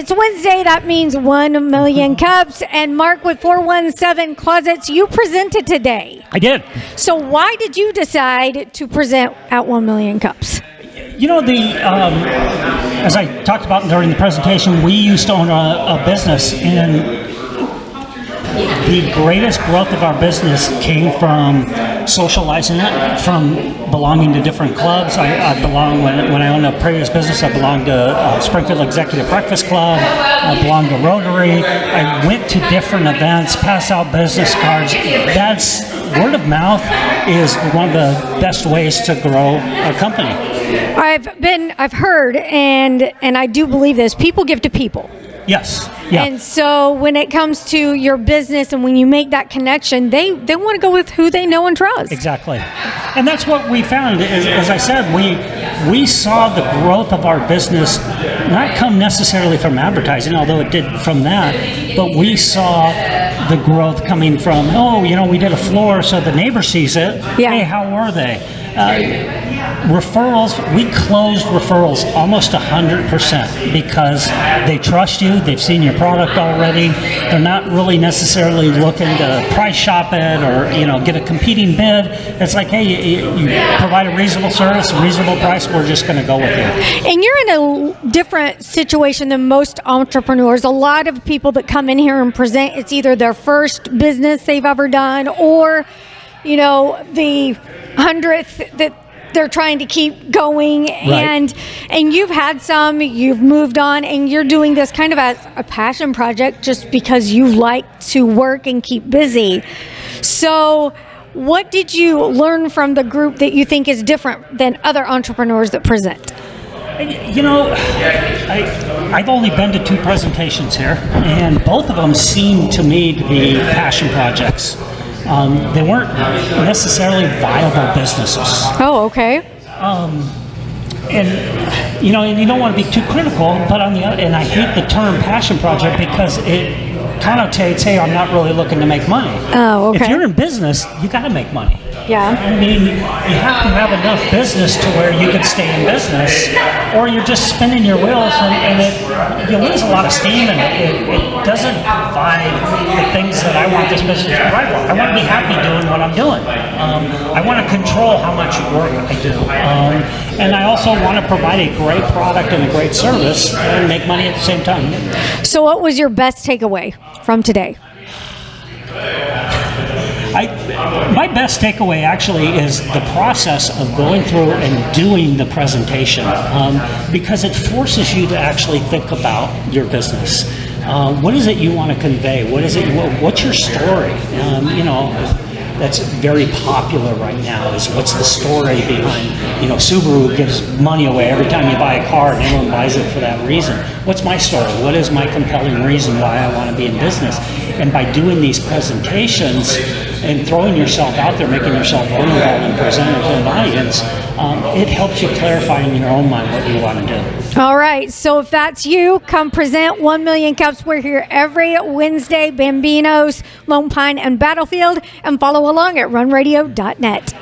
It's Wednesday. That means 1 million cups. And Mark with 417 Closets, you presented today. I did. So why did you decide to present at 1 million cups? You know, as I talked about during the presentation, we used to own a business, and the greatest growth of our business came from socializing it, from belonging to different clubs. I belong, when I owned a previous business, I belonged to Springfield Executive Breakfast Club. I belonged to Rotary. I went to different events, passed out business cards. Word of mouth is one of the best ways to grow a company. I've heard, and I do believe this, people give to people. Yes. Yeah. And so when it comes to your business and when you make that connection, they want to go with who they know and trust. Exactly. And that's what we found. As I said, we saw the growth of our business not come necessarily from advertising, although it did from that, but we saw the growth coming from, we did a floor so the neighbor sees it. Yeah. Hey, how were they? Referrals, we closed referrals almost 100% because they trust you, they've seen your product already, they're not really necessarily looking to price shop it or get a competing bid. It's like, hey, you provide a reasonable service, a reasonable price, we're just going to go with you. And you're in a different situation than most entrepreneurs. A lot of people that come in here and present, it's either their first business they've ever done or the 100th that they're trying to keep going. Right. And you've had some, you've moved on, and you're doing this kind of as a passion project just because you like to work and keep busy. So what did you learn from the group that you think is different than other entrepreneurs that present? I've only been to 2 presentations here, and both of them seem to me to be passion projects. They weren't necessarily viable businesses. Oh, okay. And you don't want to be too critical, but and I hate the term passion project because it connotates, hey, I'm not really looking to make money. Oh, okay. If you're in business, you got to make money. Yeah. I mean, you have to have enough business to where you can stay in business, or you're just spinning your wheels and you lose a lot of steam, and it doesn't provide the things that I want this business to provide. I want to be happy doing what I'm doing. I want to control how much work I do. And I also want to provide a great product and a great service and make money at the same time. So what was your best takeaway from today? My best takeaway actually is the process of going through and doing the presentation, because it forces you to actually think about your business. What is it you want to convey? What's your story? That's very popular right now is what's the story behind, Subaru gives money away every time you buy a car and everyone buys it for that reason. What's my story? What is my compelling reason why I want to be in business? And by doing these presentations and throwing yourself out there, making yourself vulnerable and presenting to an audience, it helps you clarify in your own mind what you want to do. All right. So if that's you, come present 1 million cups. We're here every Wednesday, Bambinos, Lone Pine, and Battlefield. And follow along at runradio.net.